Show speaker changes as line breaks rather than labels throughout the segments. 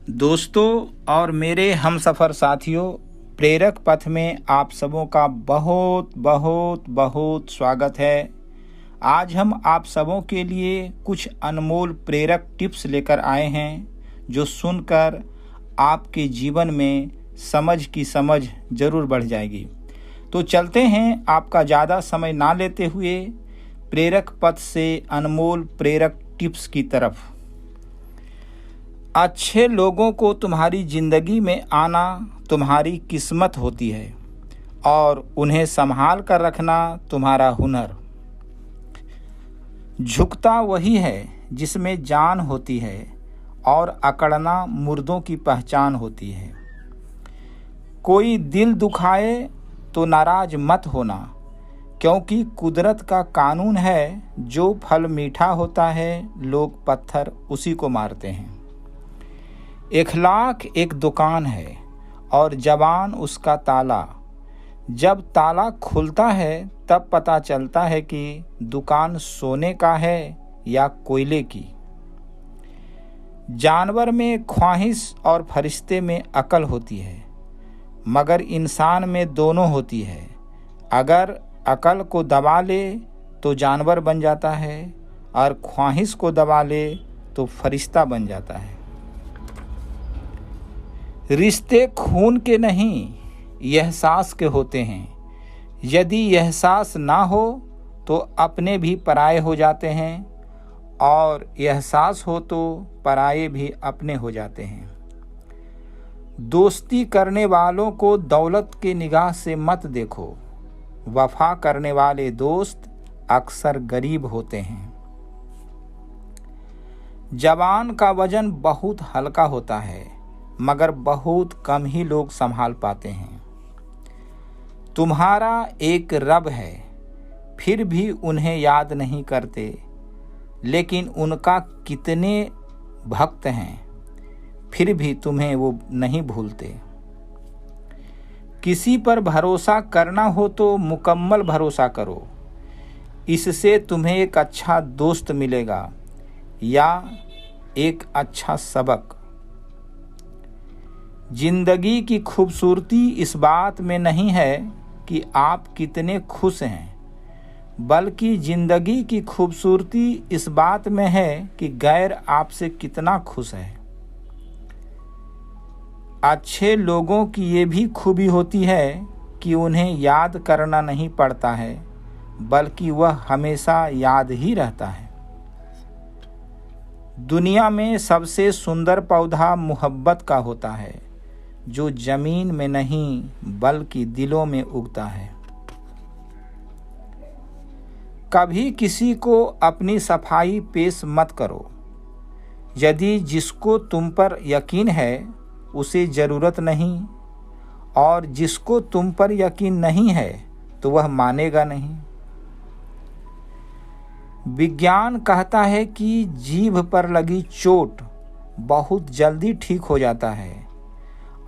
दोस्तों और मेरे हमसफ़र साथियों, प्रेरक पथ में आप सबों का बहुत बहुत बहुत स्वागत है। आज हम आप सबों के लिए कुछ अनमोल प्रेरक टिप्स लेकर आए हैं जो सुनकर आपके जीवन में समझ की समझ ज़रूर बढ़ जाएगी। तो चलते हैं, आपका ज़्यादा समय ना लेते हुए प्रेरक पथ से अनमोल प्रेरक टिप्स की तरफ। अच्छे लोगों को तुम्हारी ज़िंदगी में आना तुम्हारी किस्मत होती है और उन्हें संभाल कर रखना तुम्हारा हुनर। झुकता वही है जिसमें जान होती है और अकड़ना मुर्दों की पहचान होती है। कोई दिल दुखाए तो नाराज मत होना, क्योंकि कुदरत का कानून है, जो फल मीठा होता है लोग पत्थर उसी को मारते हैं। इखलाक एक दुकान है और ज़बान उसका ताला। जब ताला खुलता है तब पता चलता है कि दुकान सोने का है या कोयले की। जानवर में ख्वाहिश और फरिश्ते में अकल होती है, मगर इंसान में दोनों होती है। अगर अकल को दबा ले तो जानवर बन जाता है और ख्वाहिश को दबा ले तो फरिश्ता बन जाता है। रिश्ते खून के नहीं, एहसास के होते हैं। यदि एहसास ना हो तो अपने भी पराये हो जाते हैं, और एहसास हो तो पराये भी अपने हो जाते हैं। दोस्ती करने वालों को दौलत के निगाह से मत देखो। वफा करने वाले दोस्त अक्सर गरीब होते हैं। ज़बान का वजन बहुत हल्का होता है, मगर बहुत कम ही लोग संभाल पाते हैं। तुम्हारा एक रब है, फिर भी उन्हें याद नहीं करते, लेकिन उनका कितने भक्त हैं, फिर भी तुम्हें वो नहीं भूलते। किसी पर भरोसा करना हो तो मुकम्मल भरोसा करो, इससे तुम्हें एक अच्छा दोस्त मिलेगा या एक अच्छा सबक। जिंदगी की खूबसूरती इस बात में नहीं है कि आप कितने खुश हैं, बल्कि जिंदगी की खूबसूरती इस बात में है कि गैर आपसे कितना खुश है। अच्छे लोगों की ये भी खूबी होती है कि उन्हें याद करना नहीं पड़ता है, बल्कि वह हमेशा याद ही रहता है। दुनिया में सबसे सुंदर पौधा मोहब्बत का होता है, जो जमीन में नहीं बल्कि दिलों में उगता है। कभी किसी को अपनी सफाई पेश मत करो। यदि जिसको तुम पर यकीन है उसे ज़रूरत नहीं, और जिसको तुम पर यकीन नहीं है तो वह मानेगा नहीं। विज्ञान कहता है कि जीभ पर लगी चोट बहुत जल्दी ठीक हो जाता है,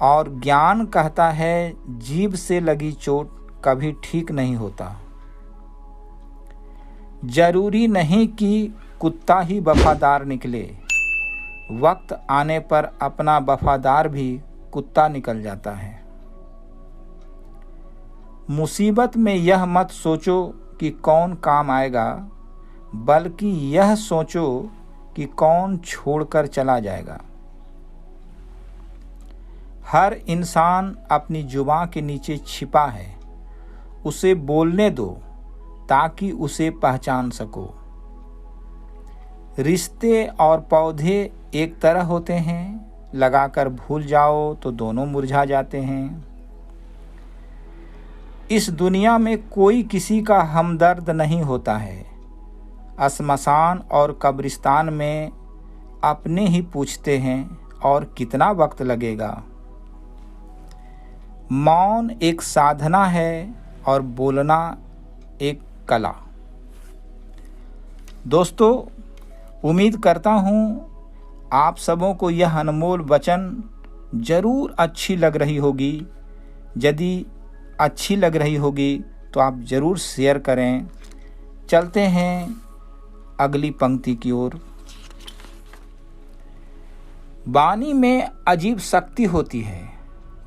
और ज्ञान कहता है जीभ से लगी चोट कभी ठीक नहीं होता। जरूरी नहीं कि कुत्ता ही वफादार निकले, वक्त आने पर अपना वफादार भी कुत्ता निकल जाता है। मुसीबत में यह मत सोचो कि कौन काम आएगा, बल्कि यह सोचो कि कौन छोड़कर चला जाएगा। हर इंसान अपनी जुबान के नीचे छिपा है, उसे बोलने दो ताकि उसे पहचान सको। रिश्ते और पौधे एक तरह होते हैं, लगाकर भूल जाओ तो दोनों मुरझा जाते हैं। इस दुनिया में कोई किसी का हमदर्द नहीं होता है। श्मशान और कब्रिस्तान में अपने ही पूछते हैं और कितना वक्त लगेगा। मौन एक साधना है और बोलना एक कला। दोस्तों, उम्मीद करता हूँ आप सबों को यह अनमोल वचन ज़रूर अच्छी लग रही होगी। यदि अच्छी लग रही होगी तो आप ज़रूर शेयर करें। चलते हैं अगली पंक्ति की ओर। वाणी में अजीब शक्ति होती है।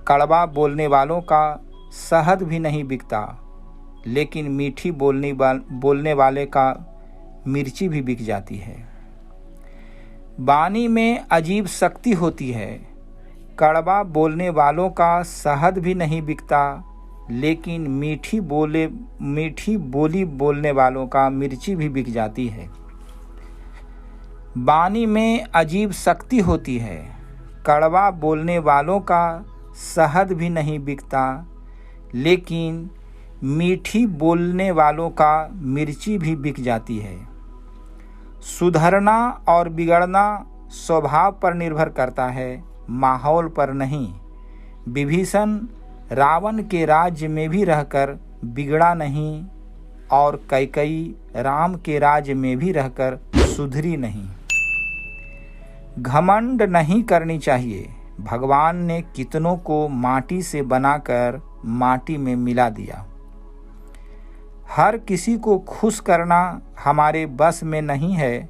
कड़वा बोलने वालों का शहद भी नहीं बिकता, लेकिन मीठी बोलने वाले का मिर्ची भी बिक जाती है। वाणी में अजीब शक्ति होती है। कड़वा बोलने वालों का शहद भी नहीं बिकता, लेकिन मीठी बोली बोलने वालों का मिर्ची भी बिक जाती है। वाणी में अजीब शक्ति होती है। कड़वा बोलने वालों का शहद भी नहीं बिकता, लेकिन मीठी बोलने वालों का मिर्ची भी बिक जाती है। सुधरना और बिगड़ना स्वभाव पर निर्भर करता है, माहौल पर नहीं। विभीषण रावण के राज्य में भी रहकर बिगड़ा नहीं, और कैकेयी राम के राज्य में भी रहकर सुधरी नहीं। घमंड नहीं करनी चाहिए। भगवान ने कितनों को माटी से बनाकर माटी में मिला दिया। हर किसी को खुश करना हमारे बस में नहीं है,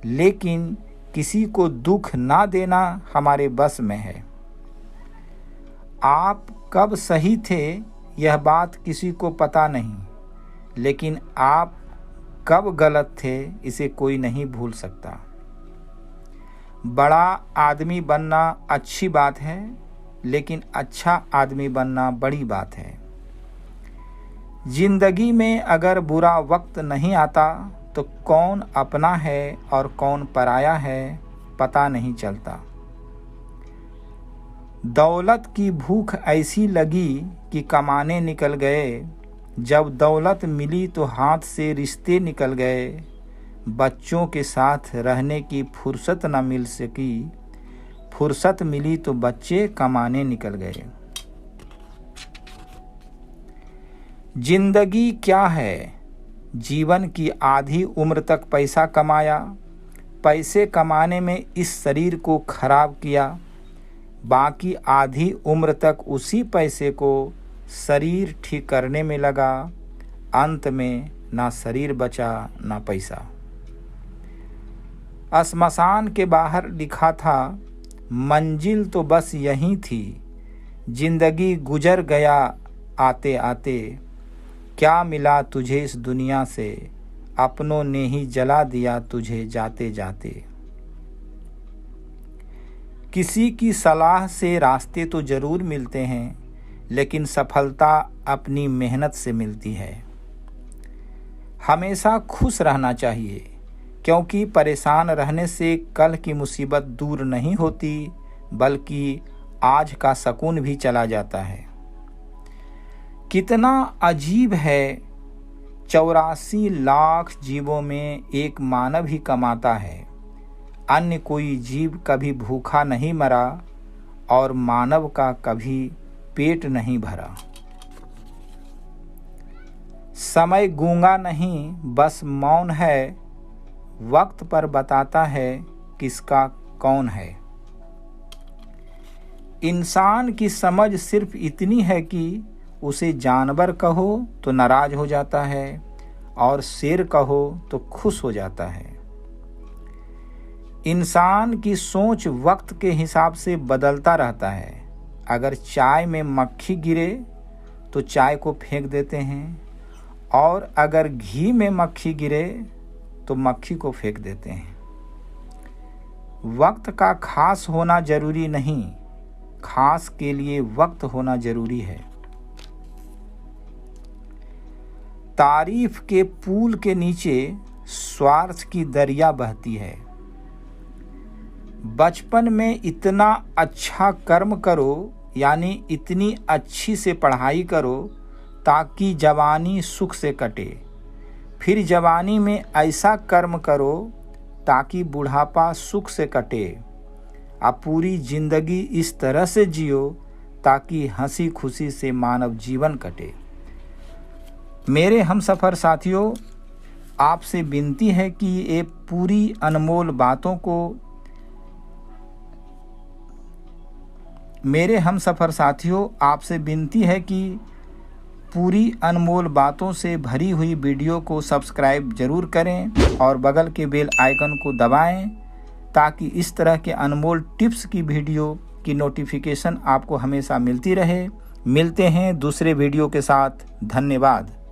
लेकिन किसी को दुख ना देना हमारे बस में है। आप कब सही थे यह बात किसी को पता नहीं, लेकिन आप कब गलत थे इसे कोई नहीं भूल सकता। बड़ा आदमी बनना अच्छी बात है, लेकिन अच्छा आदमी बनना बड़ी बात है। जिंदगी में अगर बुरा वक्त नहीं आता तो कौन अपना है और कौन पराया है पता नहीं चलता। दौलत की भूख ऐसी लगी कि कमाने निकल गए। जब दौलत मिली तो हाथ से रिश्ते निकल गए। बच्चों के साथ रहने की फुर्सत न मिल सकी। फुर्सत मिली तो बच्चे कमाने निकल गए। जिंदगी क्या है? जीवन की आधी उम्र तक पैसा कमाया, पैसे कमाने में इस शरीर को खराब किया, बाकी आधी उम्र तक उसी पैसे को शरीर ठीक करने में लगा। अंत में ना शरीर बचा ना पैसा। श्मशान के बाहर लिखा था, मंजिल तो बस यही थी, जिंदगी गुजर गया आते आते। क्या मिला तुझे इस दुनिया से, अपनों ने ही जला दिया तुझे जाते जाते। किसी की सलाह से रास्ते तो जरूर मिलते हैं, लेकिन सफलता अपनी मेहनत से मिलती है। हमेशा खुश रहना चाहिए, क्योंकि परेशान रहने से कल की मुसीबत दूर नहीं होती, बल्कि आज का सुकून भी चला जाता है। कितना अजीब है, 84 लाख जीवों में एक मानव ही कमाता है। अन्य कोई जीव कभी भूखा नहीं मरा और मानव का कभी पेट नहीं भरा। समय गूंगा नहीं, बस मौन है, वक्त पर बताता है किसका कौन है। इंसान की समझ सिर्फ इतनी है कि उसे जानवर कहो तो नाराज हो जाता है और शेर कहो तो खुश हो जाता है। इंसान की सोच वक्त के हिसाब से बदलता रहता है। अगर चाय में मक्खी गिरे तो चाय को फेंक देते हैं, और अगर घी में मक्खी गिरे तो मक्खी को फेंक देते हैं। वक्त का खास होना जरूरी नहीं, खास के लिए वक्त होना जरूरी है। तारीफ के पुल के नीचे स्वार्थ की दरिया बहती है। बचपन में इतना अच्छा कर्म करो, यानी इतनी अच्छी से पढ़ाई करो ताकि जवानी सुख से कटे। फिर जवानी में ऐसा कर्म करो ताकि बुढ़ापा सुख से कटे। अब पूरी जिंदगी इस तरह से जियो ताकि हंसी खुशी से मानव जीवन कटे। मेरे हमसफ़र साथियों, आपसे विनती है कि ये पूरी अनमोल बातों को आपसे विनती है कि पूरी अनमोल बातों से भरी हुई वीडियो को सब्सक्राइब जरूर करें और बगल के बेल आइकन को दबाएं, ताकि इस तरह के अनमोल टिप्स की वीडियो की नोटिफिकेशन आपको हमेशा मिलती रहे। मिलते हैं दूसरे वीडियो के साथ। धन्यवाद।